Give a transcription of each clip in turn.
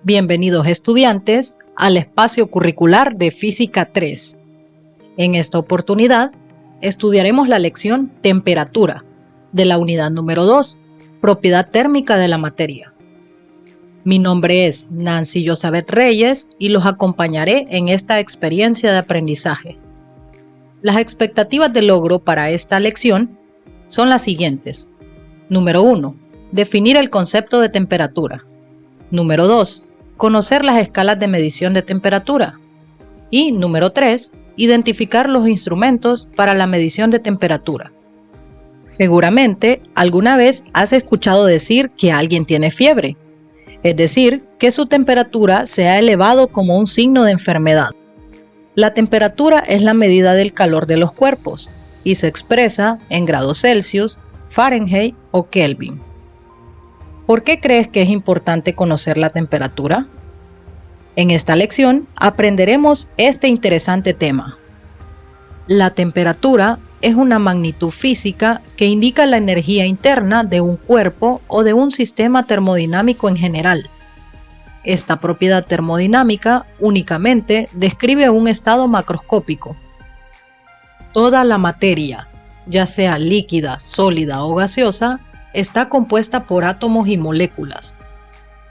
Bienvenidos estudiantes al espacio curricular de Física 3. En esta oportunidad estudiaremos la lección Temperatura de la unidad número 2, Propiedad térmica de la materia. Mi nombre es Nancy Josabeth Reyes y los acompañaré en esta experiencia de aprendizaje. Las expectativas de logro para esta lección son las siguientes. Número 1. Definir el concepto de temperatura. Número 2. Conocer las escalas de medición de temperatura. Y número 3. Identificar los instrumentos para la medición de temperatura. Seguramente alguna vez has escuchado decir que alguien tiene fiebre, es decir, que su temperatura se ha elevado como un signo de enfermedad. La temperatura es la medida del calor de los cuerpos y se expresa en grados Celsius, Fahrenheit o Kelvin. ¿Por qué crees que es importante conocer la temperatura? En esta lección aprenderemos este interesante tema. La temperatura es una magnitud física que indica la energía interna de un cuerpo o de un sistema termodinámico en general. Esta propiedad termodinámica únicamente describe un estado macroscópico. Toda la materia, ya sea líquida, sólida o gaseosa, está compuesta por átomos y moléculas.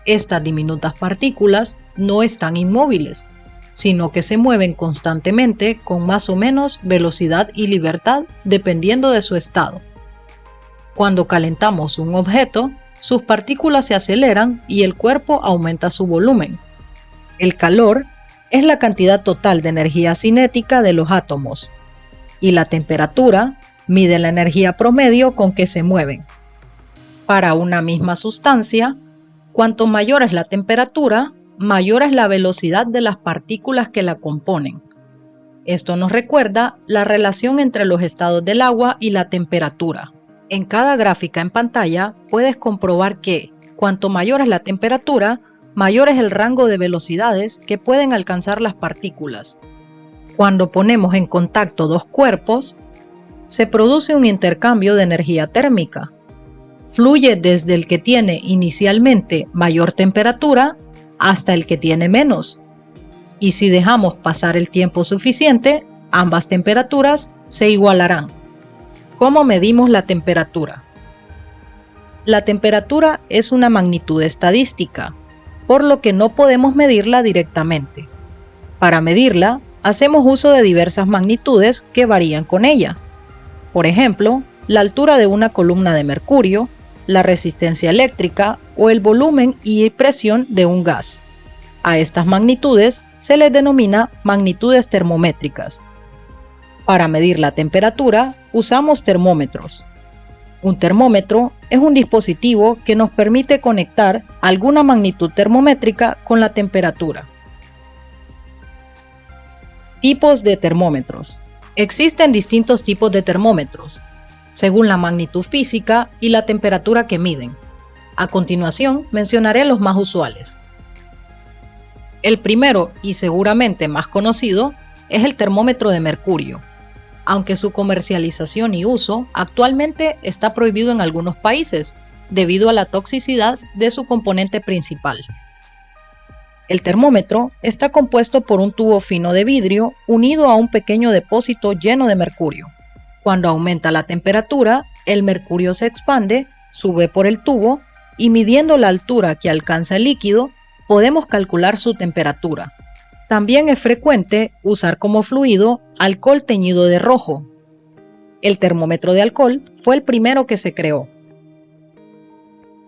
Estas diminutas partículas no están inmóviles, sino que se mueven constantemente con más o menos velocidad y libertad dependiendo de su estado. Cuando calentamos un objeto, sus partículas se aceleran y el cuerpo aumenta su volumen. El calor es la cantidad total de energía cinética de los átomos, y la temperatura mide la energía promedio con que se mueven. Para una misma sustancia, cuanto mayor es la temperatura, mayor es la velocidad de las partículas que la componen. Esto nos recuerda la relación entre los estados del agua y la temperatura. En cada gráfica en pantalla puedes comprobar que, cuanto mayor es la temperatura, mayor es el rango de velocidades que pueden alcanzar las partículas. Cuando ponemos en contacto dos cuerpos, se produce un intercambio de energía térmica. Fluye desde el que tiene inicialmente mayor temperatura hasta el que tiene menos. Y si dejamos pasar el tiempo suficiente, ambas temperaturas se igualarán. ¿Cómo medimos la temperatura? La temperatura es una magnitud estadística, por lo que no podemos medirla directamente. Para medirla, hacemos uso de diversas magnitudes que varían con ella. Por ejemplo, la altura de una columna de mercurio, la resistencia eléctrica o el volumen y presión de un gas. A estas magnitudes se les denomina magnitudes termométricas. Para medir la temperatura usamos termómetros. Un termómetro es un dispositivo que nos permite conectar alguna magnitud termométrica con la temperatura. Tipos de termómetros. Existen distintos tipos de termómetros, según la magnitud física y la temperatura que miden. A continuación, mencionaré los más usuales. El primero, y seguramente más conocido, es el termómetro de mercurio, aunque su comercialización y uso actualmente está prohibido en algunos países, debido a la toxicidad de su componente principal. El termómetro está compuesto por un tubo fino de vidrio unido a un pequeño depósito lleno de mercurio. Cuando aumenta la temperatura, el mercurio se expande, sube por el tubo y midiendo la altura que alcanza el líquido, podemos calcular su temperatura. También es frecuente usar como fluido alcohol teñido de rojo. El termómetro de alcohol fue el primero que se creó.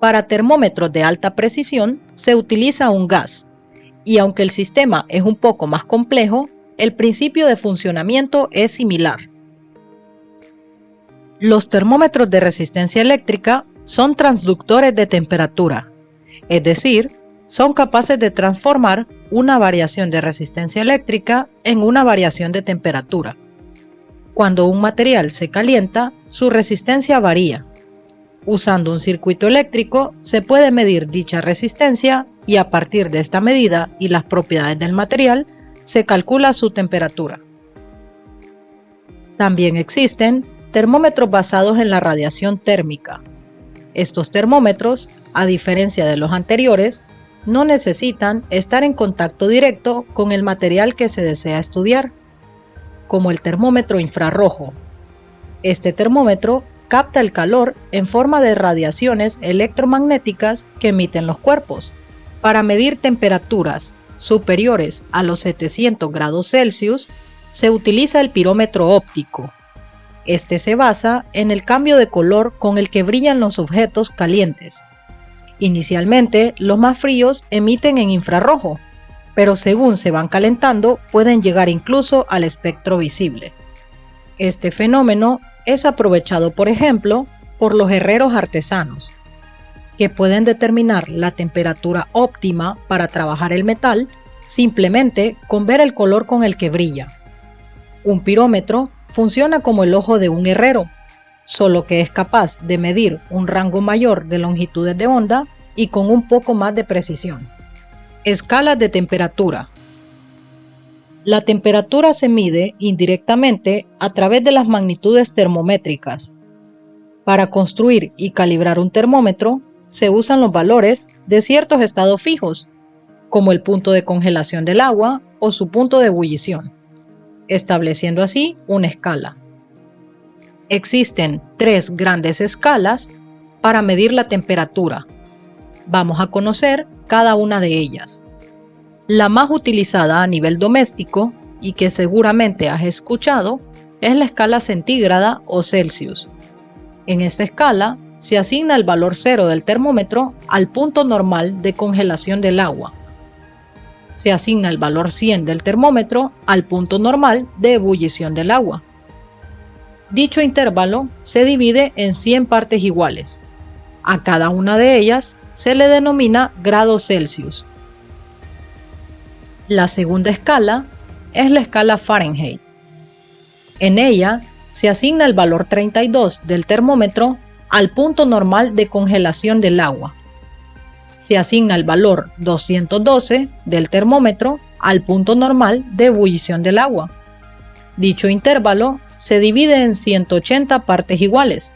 Para termómetros de alta precisión se utiliza un gas, y aunque el sistema es un poco más complejo, el principio de funcionamiento es similar. Los termómetros de resistencia eléctrica son transductores de temperatura, es decir, son capaces de transformar una variación de resistencia eléctrica en una variación de temperatura. Cuando un material se calienta, su resistencia varía. Usando un circuito eléctrico, se puede medir dicha resistencia y a partir de esta medida y las propiedades del material, se calcula su temperatura. También existen termómetros basados en la radiación térmica. Estos termómetros, a diferencia de los anteriores, no necesitan estar en contacto directo con el material que se desea estudiar, como el termómetro infrarrojo. Este termómetro capta el calor en forma de radiaciones electromagnéticas que emiten los cuerpos. Para medir temperaturas superiores a los 700 grados Celsius, se utiliza el pirómetro óptico. Este se basa en el cambio de color con el que brillan los objetos calientes. Inicialmente, los más fríos emiten en infrarrojo, pero según se van calentando, pueden llegar incluso al espectro visible. Este fenómeno es aprovechado, por ejemplo, por los herreros artesanos, que pueden determinar la temperatura óptima para trabajar el metal simplemente con ver el color con el que brilla. Un pirómetro funciona como el ojo de un herrero, solo que es capaz de medir un rango mayor de longitudes de onda y con un poco más de precisión. Escalas de temperatura. La temperatura se mide indirectamente a través de las magnitudes termométricas. Para construir y calibrar un termómetro, se usan los valores de ciertos estados fijos, como el punto de congelación del agua o su punto de ebullición, estableciendo así una escala. Existen 3 grandes escalas para medir la temperatura. Vamos a conocer cada una de ellas. La más utilizada a nivel doméstico y que seguramente has escuchado es la escala centígrada o Celsius. En esta escala se asigna el valor 0 del termómetro al punto normal de congelación del agua. Se asigna el valor 100 del termómetro al punto normal de ebullición del agua. Dicho intervalo se divide en 100 partes iguales. A cada una de ellas se le denomina grados Celsius. La segunda escala es la escala Fahrenheit. En ella se asigna el valor 32 del termómetro al punto normal de congelación del agua. Se asigna el valor 212 del termómetro al punto normal de ebullición del agua. Dicho intervalo se divide en 180 partes iguales.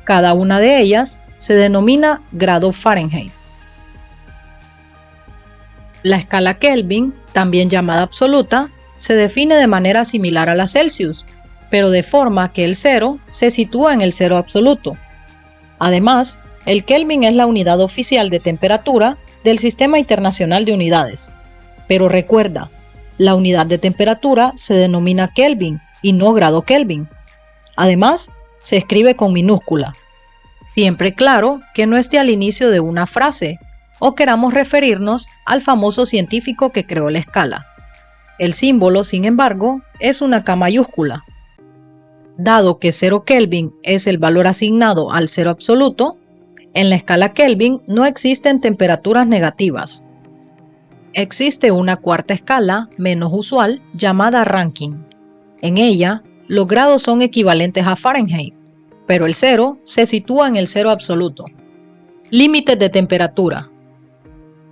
Cada una de ellas se denomina grado Fahrenheit. La escala Kelvin, también llamada absoluta, se define de manera similar a la Celsius, pero de forma que el 0 se sitúa en el 0 absoluto. Además, el Kelvin es la unidad oficial de temperatura del Sistema Internacional de Unidades. Pero recuerda, la unidad de temperatura se denomina Kelvin y no grado Kelvin. Además, se escribe con minúscula. Siempre claro que no esté al inicio de una frase o queramos referirnos al famoso científico que creó la escala. El símbolo, sin embargo, es una K mayúscula. Dado que 0 Kelvin es el valor asignado al 0 absoluto, en la escala Kelvin no existen temperaturas negativas. Existe una cuarta escala, menos usual, llamada Rankine. En ella, los grados son equivalentes a Fahrenheit, pero el 0 se sitúa en el 0 absoluto. Límites de temperatura.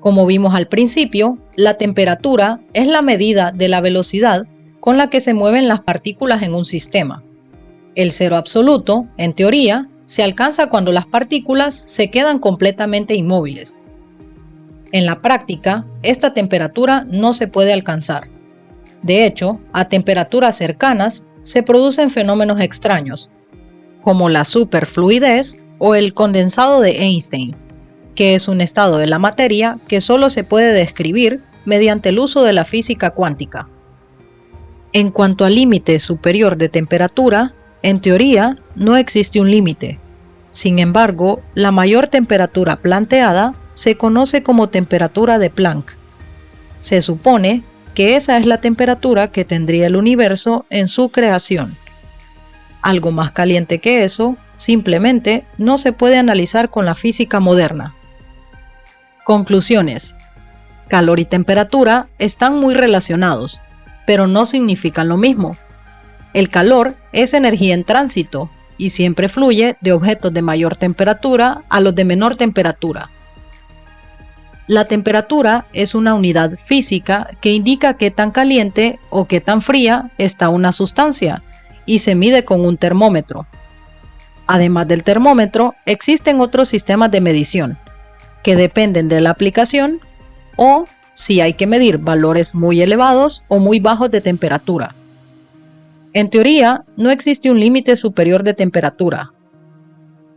Como vimos al principio, la temperatura es la medida de la velocidad con la que se mueven las partículas en un sistema. El 0 absoluto, en teoría, se alcanza cuando las partículas se quedan completamente inmóviles. En la práctica, esta temperatura no se puede alcanzar. De hecho, a temperaturas cercanas se producen fenómenos extraños, como la superfluidez o el condensado de Einstein, que es un estado de la materia que solo se puede describir mediante el uso de la física cuántica. En cuanto al límite superior de temperatura, en teoría no existe un límite. Sin embargo, la mayor temperatura planteada se conoce como temperatura de Planck. Se supone que esa es la temperatura que tendría el universo en su creación. Algo más caliente que eso simplemente no se puede analizar con la física moderna. Conclusiones. Calor y temperatura están muy relacionados, pero no significan lo mismo. El calor es energía en tránsito y siempre fluye de objetos de mayor temperatura a los de menor temperatura. La temperatura es una unidad física que indica qué tan caliente o qué tan fría está una sustancia y se mide con un termómetro. Además del termómetro, existen otros sistemas de medición que dependen de la aplicación o si hay que medir valores muy elevados o muy bajos de temperatura. En teoría, no existe un límite superior de temperatura.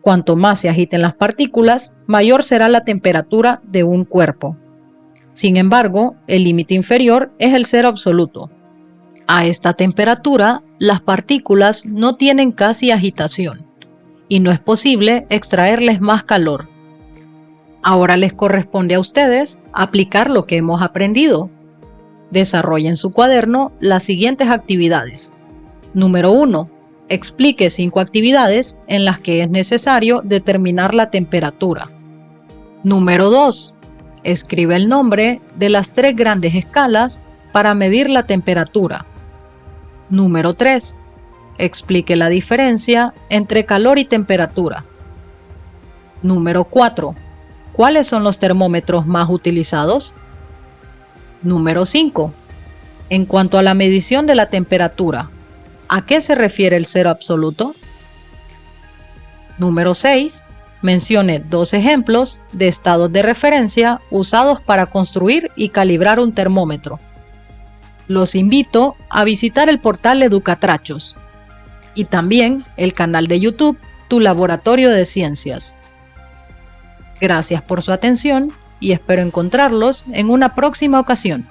Cuanto más se agiten las partículas, mayor será la temperatura de un cuerpo. Sin embargo, el límite inferior es el cero absoluto. A esta temperatura, las partículas no tienen casi agitación y no es posible extraerles más calor. Ahora les corresponde a ustedes aplicar lo que hemos aprendido. Desarrollen en su cuaderno las siguientes actividades. Número 1. Explique 5 actividades en las que es necesario determinar la temperatura. Número 2. Escribe el nombre de las 3 grandes escalas para medir la temperatura. Número 3. Explique la diferencia entre calor y temperatura. Número 4. ¿Cuáles son los termómetros más utilizados? Número 5. En cuanto a la medición de la temperatura, ¿a qué se refiere el cero absoluto? Número 6. Mencione 2 ejemplos de estados de referencia usados para construir y calibrar un termómetro. Los invito a visitar el portal Educatrachos y también el canal de YouTube Tu Laboratorio de Ciencias. Gracias por su atención y espero encontrarlos en una próxima ocasión.